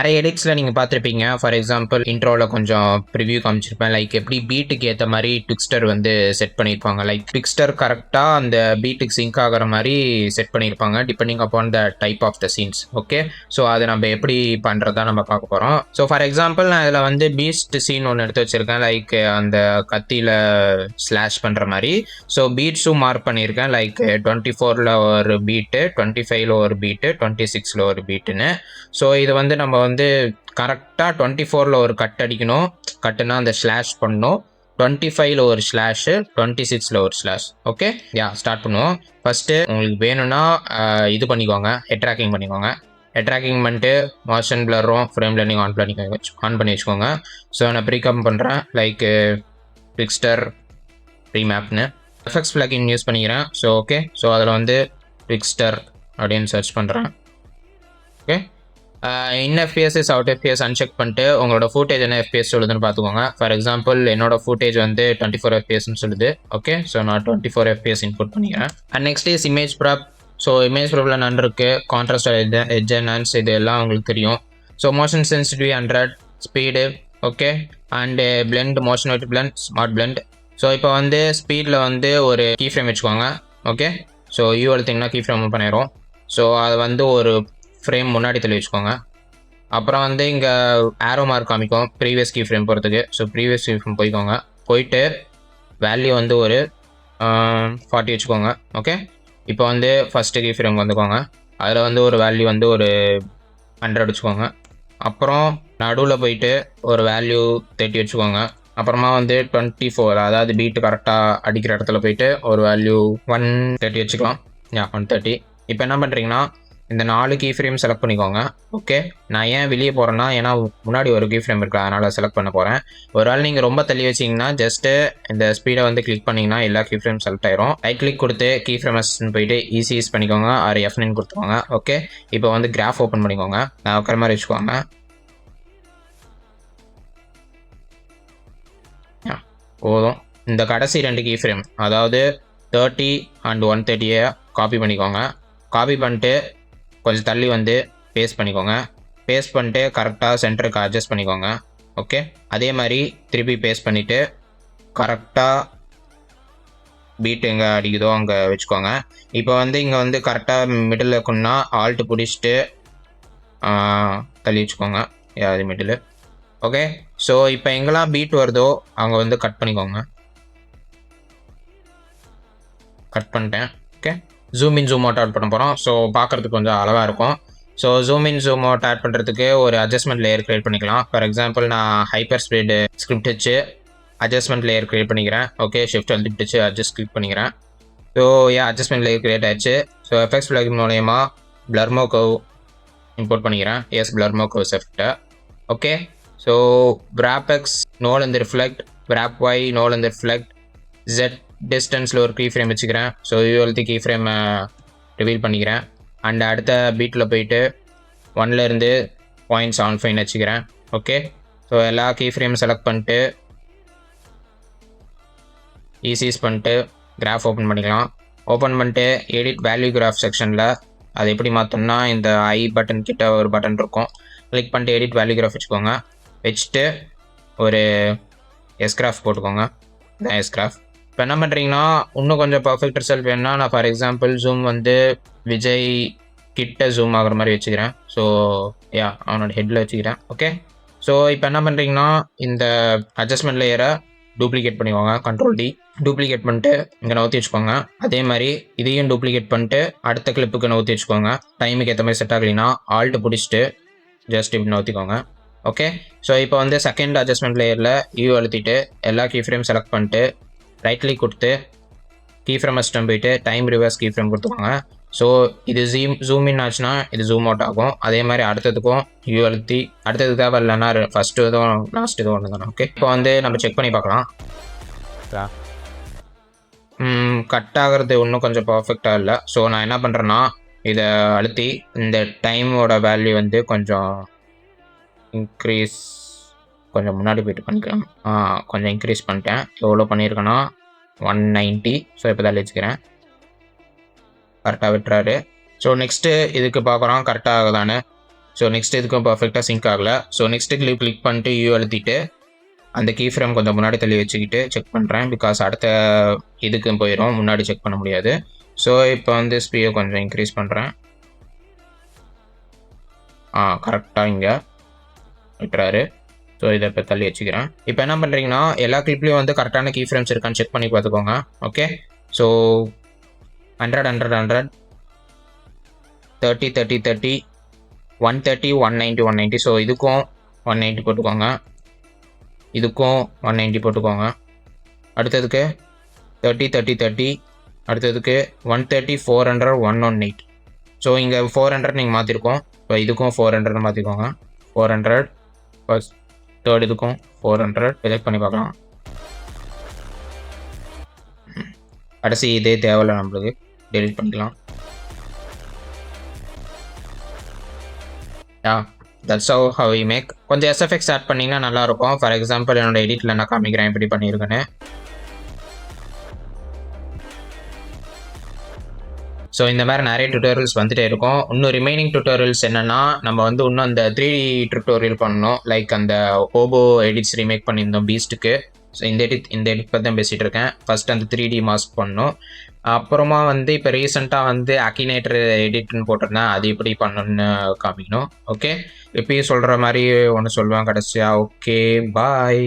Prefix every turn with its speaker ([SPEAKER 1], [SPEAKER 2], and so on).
[SPEAKER 1] நிறைய எடிட்ஸில் நீங்கள் பார்த்துருப்பீங்க. ஃபார் எக்ஸாம்பிள் இன்ட்ரோவில் கொஞ்சம் ப்ரிவ்யூ காமிச்சிருப்பேன். லைக் எப்படி பீட்டுக்கு ஏற்ற மாதிரி ட்விக்ஸ்டர் வந்து செட் பண்ணியிருப்பாங்க. லைக் ட்விக்ஸ்டர் கரெக்டாக அந்த பீட்டுக்கு சிங்க் ஆகிற மாதிரி செட் பண்ணியிருப்பாங்க depending upon the type of the scenes. Okay, so அதை நம்ம எப்படி பண்ணுறதா நம்ம பார்க்க போகிறோம். ஸோ ஃபார் எக்ஸாம்பிள் நான் இதில் வந்து பீஸ்ட் சீன் ஒன்று எடுத்து வச்சுருக்கேன். லைக் அந்த கத்தியில் ஸ்லாஷ் பண்ணுற மாதிரி. ஸோ பீட்ஸும் மார்க் பண்ணியிருக்கேன். லைக் 24ல் ஒரு பீட்டு, 25ல் ஒரு பீட்டு, 26ல் ஒரு பீட்டுன்னு. ஸோ இது வந்து நம்ம வந்து கரெக்டாக 24ல் ஒரு கட் அடிக்கணும். கட்டுனா அந்த ஸ்லாஷ் பண்ணணும். 25ல் ஒரு ஸ்லாஷு, 26ல் ஒரு ஸ்லாஷ். ஓகே, ஸ்டார்ட் பண்ணுவோம். ஃபஸ்ட்டு உங்களுக்கு வேணும்னா இது பண்ணிக்கோங்க, ஹெட் ட்ராக்கிங் பண்ணிக்கோங்க. ஹெட் ட்ராக்கிங் பண்ணிட்டு மோஷன் பிளரும் ஃப்ரேம் லேர்னிங் ஆன் பண்ணி வச்சுக்கோங்க. ஸோ நான் ப்ரீகம் பண்ணுறேன். லைக் ட்விக்ஸ்டர் ரீமேப்னு எஃப்எக்ஸ் பிளகின் யூஸ் பண்ணிக்கிறேன். ஸோ ஓகே, ஸோ அதில் வந்து ட்விக்ஸ்டர் அப்படின்னு சர்ச் பண்ணுறேன். Okay, in FPS is out FPS uncheck பண்ணிட்டு உங்களோட ஃபுட்டேஜ் என்ன எஃப்பிஎஸ் சொல்லுதுன்னு பார்த்துக்கோங்க. ஃபார் எக்ஸாம்பிள் என்னோட ஃபுட்டேஜ் வந்து 24 எஃப்பிஎஸ்ன்னு சொல்லுது. ஓகே, ஸோ நான் 24 எஃப்பிஎஸ் இன்புட் பண்ணிக்கிறேன். And next is image prop. So image ப்ராப்ல நன் இருக்குது. கான்ட்ராஸ்ட் எட்ஜ் என்ஹான்ஸ் இது எல்லாம் உங்களுக்கு தெரியும். So motion sensitivity 100, speed okay, and blend, motion wide blend, smart blend. So இப்போ வந்து ஸ்பீடில் வந்து ஒரு கீ ஃப்ரேம் வச்சுக்கோங்க. ஓகே, ஸோ யூ எடுத்திங்கன்னா கீ ஃப்ரேம் பண்ணிடும். ஸோ அதை வந்து ஒரு ஃப்ரேம் முன்னாடி தள்ளி வச்சுக்கோங்க. அப்புறம் வந்து இங்கே ஆரோ மார்க் காமிக்கும் ப்ரீவியஸ் கீ ஃப்ரேம் போகிறதுக்கு. ஸோ ப்ரீவியஸ் கீ ஃப்ரேம் போயிட்டு வேல்யூ வந்து ஒரு 40 வச்சுக்கோங்க. ஓகே, இப்போ வந்து ஃபஸ்ட்டு கீ ஃப்ரேம் வந்துக்கோங்க. அதில் வந்து ஒரு வேல்யூ வந்து ஒரு 100 வச்சுக்கோங்க. அப்புறம் நடுவில் போயிட்டு ஒரு வேல்யூ 30 வச்சுக்கோங்க. அப்புறமா வந்து 24, அதாவது பீட்டு கரெக்டாக அடிக்கிற இடத்துல போயிட்டு ஒரு வேல்யூ 130 வச்சுக்கலாம். 130. இப்போ என்ன பண்ணுறீங்கன்னா இந்த 4 கீ ஃப்ரேம் செலக்ட் பண்ணிக்கோங்க. ஓகே, நான் ஏன் வெளியே போகிறேன்னா ஏன்னா முன்னாடி ஒரு கீ ஃப்ரேம் இருக்குது, அதனால் செலக்ட் பண்ண போகிறேன். ஒரு வேளை நீங்கள் ரொம்ப தள்ளி வச்சிங்கன்னா ஜஸ்ட்டு இந்த ஸ்பீடை வந்து கிளிக் பண்ணிங்கன்னா எல்லா கீ ஃப்ரேம் செலக்ட் ஆயிரும். ரைட் கிளிக் கொடுத்து கீ ஃப்ரேம் அசிஸ்டன்ட் போயிட்டு ஈஸி யூஸ் பண்ணிக்கோங்க, ஆர் F9 கொடுத்துக்கோங்க. ஓகே, இப்போ வந்து கிராஃப் ஓப்பன் பண்ணிக்கோங்க. நான் உட்கார மாதிரி வச்சுக்கோங்க. போதும். இந்த கடைசி 2 கீ ஃப்ரேம், அதாவது 30 அண்ட் 130 காப்பி பண்ணிக்கோங்க. காப்பி பண்ணிட்டு கொஞ்சம் தள்ளி வந்து பேஸ்ட் பண்ணிக்கோங்க. பேஸ்ட் பண்ணிட்டு கரெக்டாக சென்டருக்கு அட்ஜஸ்ட் பண்ணிக்கோங்க. ஓகே, அதே மாதிரி திருப்பி பேஸ்ட் பண்ணிவிட்டு கரெக்டாக பீட் எங்கே அடிக்குதோ அங்கே வச்சுக்கோங்க. இப்போ வந்து இங்கே வந்து கரெக்டாக மிடில் இருக்குன்னா ஆல்ட்டு பிடிச்சிட்டு தள்ளி வச்சுக்கோங்க. அது மிடில். ஓகே, ஸோ இப்போ எங்கெல்லாம் பீட் வருதோ அங்கே வந்து கட் பண்ணிக்கோங்க. கட் பண்ணிட்டேன். Okay, zoom in zoom out add பண்ண போகிறோம். ஸோ பார்க்குறதுக்கு கொஞ்சம் அளவாக இருக்கும். So zoom in zoom out add பண்ணுறதுக்கு ஒரு அட்ஜஸ்ட்மெண்ட் லேயர் க்ரியேட் பண்ணிக்கலாம். ஃபார் எக்ஸாம்பிள் நான் ஹைப்பர் ஸ்பீடு ஸ்கிரிப்ட் வச்சு அட்ஜஸ்ட்மெண்ட் லேயர் க்ரியேட் பண்ணிக்கிறேன். ஓகே, ஷிஃப்ட் அழுத்தி வச்சு அட்ஜஸ்ட் கிளிக் பண்ணிக்கிறேன். ஸோ அட்ஜஸ்ட்மெண்ட் லேயர் க்ரியேட் ஆயிடுச்சு. ஸோ எஃப்எக்ஸ் பிளகின் மூலயமா பிளர்மோ கர்வ் இம்போர்ட் பண்ணிக்கிறேன். பிளர்மோ கர்வ்ஸ் எஃபெக்ட்டை. ஓகே, ஸோ விராப்எக்ஸ் நோல் இந்த ரிஃப்ளெக்ட், விராப் ஒய் நோல் இந்த ரிஃப்ளெக்ட், ஜெட் டிஸ்டன்ஸில் ஒரு கீ ஃப்ரேம் வச்சுக்கிறேன். ஸோ யூஎல்டி கீ ஃப்ரேமை ரிவீல் பண்ணிக்கிறேன். அண்ட் அடுத்த பீட்டில் போயிட்டு 1லேருந்து 0.75 வச்சுக்கிறேன். ஓகே, ஸோ எல்லா கீ ஃப்ரேம் செலக்ட் பண்ணிட்டு ஈஸிஸ் பண்ணிட்டு கிராஃப் ஓப்பன் பண்ணிக்கலாம். ஓப்பன் பண்ணிட்டு எடிட் வேல்யூ கிராஃப் செக்ஷனில் அது எப்படி மாற்றோம்னா இந்த ஐ பட்டன் கிட்ட ஒரு பட்டன் இருக்கும். கிளிக் பண்ணிட்டு எடிட் வேல்யூ கிராஃப் வச்சுக்கோங்க. வச்சுட்டு ஒரு எஸ்கிராஃப் போட்டுக்கோங்க. இதான் எஸ்கிராஃப். இப்போ என்ன பண்ணுறீங்கன்னா இன்னும் கொஞ்சம் பர்ஃபெக்ட் ரிசல்ட் வேணும்னா நான் ஃபார் எக்ஸாம்பிள் ஜூம் வந்து விஜய் கிட்ட ஜூம் ஆகிற மாதிரி வச்சுக்கிறேன். ஸோ அவனோட ஹெட்டில் வச்சுக்கிறேன். ஓகே, ஸோ இப்போ என்ன பண்ணுறீங்கன்னா இந்த அட்ஜஸ்ட்மெண்ட் லேயரை டூப்ளிகேட் பண்ணிக்கோங்க. Ctrl D டூப்ளிகேட் பண்ணிட்டு இங்கே நவுத்தி வச்சுக்கோங்க. அதே மாதிரி இதையும் டூப்ளிகேட் பண்ணிட்டு அடுத்த கிளிப்புக்கு நவுத்தி வச்சுக்கோங்க. டைமுக்கு ஏற்ற மாதிரி செட் ஆகலைன்னா ஆல்ட்டு பிடிச்சிட்டு ஜஸ்ட் இப்படி நவுத்திக்கோங்க. ஓகே, ஸோ இப்போ வந்து செகண்ட் அட்ஜஸ்ட்மெண்ட் லேயரில் யூ அழுத்திட்டு எல்லா கீ ஃப்ரேம் செலக்ட் பண்ணிட்டு ரைட் கிளிக் கொடுத்து கீ ஃப்ரேம் அசிஸ்டம் போயிட்டு டைம் ரிவர்ஸ் கீ ஃப்ரேம் கொடுத்துக்கோங்க. ஸோ இது ஜூம் இன் ஆச்சுன்னா இது ஜூம் அவுட் ஆகும். அதே மாதிரி அடுத்ததுக்கும் யூ அழுத்தி அடுத்தது தேவை இல்லைன்னா ஃபஸ்ட்டு இதுவும் லாஸ்ட் இதுவும் ஒன்று தானே. ஓகே, இப்போ வந்து நம்ம செக் பண்ணி பார்க்கலாம். கட் ஆகிறது இன்னும் கொஞ்சம் பர்ஃபெக்டாக இல்லை. ஸோ நான் என்ன பண்ணுறேன்னா இதை அழுத்தி இந்த டைமோட வேல்யூ வந்து கொஞ்சம் இன்க்ரீஸ், கொஞ்சம் முன்னாடி போயிட்டு பண்ணிக்கலாம். கொஞ்சம் இன்க்ரீஸ் பண்ணிட்டேன். எவ்வளோ பண்ணியிருக்கேன்னா 190. ஸோ இப்போ தான் வச்சுக்கிறேன். கரெக்டாக விட்டுறாரு. ஸோ நெக்ஸ்ட்டு இதுக்கு பார்க்குறோம் கரெக்டாக ஆகுதானு. ஸோ நெக்ஸ்ட் இதுக்கும் பர்ஃபெக்டாக சிங்க் ஆகலை. ஸோ நெக்ஸ்ட் கிளிக் பண்ணிட்டு யூ அழுத்திட்டு அந்த கீ ஃப்ரேம் கொஞ்சம் முன்னாடி தள்ளி வச்சுக்கிட்டு செக் பண்ணுறேன். பிகாஸ் அடுத்த இதுக்கும் போயிடும், முன்னாடி செக் பண்ண முடியாது. ஸோ இப்போ வந்து ஸ்பீடை கொஞ்சம் இன்க்ரீஸ் பண்ணுறேன். கரெக்டாக இங்கே விட்டுறாரு. ஸோ இதை இப்போ தள்ளி வச்சுக்கிறேன். இப்போ என்ன பண்ணுறீங்கன்னா எல்லா கிளிப்லேயும் வந்து கரெக்டான கீ ஃப்ரேம்ஸ் இருக்கான்னு செக் பண்ணி பார்த்துக்கோங்க. Okay, so 100 100 100 30 30 30 130 190 190. ஸோ இதுக்கும் 190 போட்டுக்கோங்க, இதுக்கும் 190 போட்டுக்கோங்க. அடுத்ததுக்கு 30 30 30, அடுத்ததுக்கு 130 400 118. ஸோ இங்கே 400 நீங்கள் மாற்றிருக்கோம். இப்போ இதுக்கும் 400 மாற்றிக்கோங்க. 400 ஃபர்ஸ்ட், தேர்ட் இதுக்கும் 400 செலக்ட் பண்ணி பார்க்கலாம். கடைசி இதே தேவையில்லை நம்மளுக்கு, டெலிட் பண்ணிக்கலாம். That's how we make. கொஞ்சம் SFX ஆட் பண்ணிங்கன்னா நல்லாயிருக்கும். ஃபார் எக்ஸாம்பிள் என்னோட எடிட்டில் நான் காமிக்கிறேன் எப்படி பண்ணியிருக்கேன்னு. ஸோ இந்த மாதிரி நிறைய டுட்டோரியல்ஸ் வந்துட்டே இருக்கும். இன்னும் ரிமைனிங் டுட்டோரியல்ஸ் என்னென்னா, நம்ம வந்து இன்னும் அந்த 3D டுட்டோரியல் பண்ணணும். லைக் அந்த ஓபோ எடிட்ஸ் ரீமேக் பண்ணியிருந்தோம் பீஸ்ட்டுக்கு. ஸோ இந்த எடிட் பற்றி தான் பேசிகிட்டு இருக்கேன். ஃபஸ்ட் அந்த 3D மாஸ்க் பண்ணணும். அப்புறமா வந்து இப்போ ரீசெண்டாக வந்து அக்கினேட்டர் எடிட்னு போட்டிருந்தேன், அது எப்படி பண்ணணும்னு காமிக்கணும். ஓகே, எப்பயும் சொல்கிற மாதிரி ஒன்று சொல்லுவேன் கடைசியாக. ஓகே, பாய்.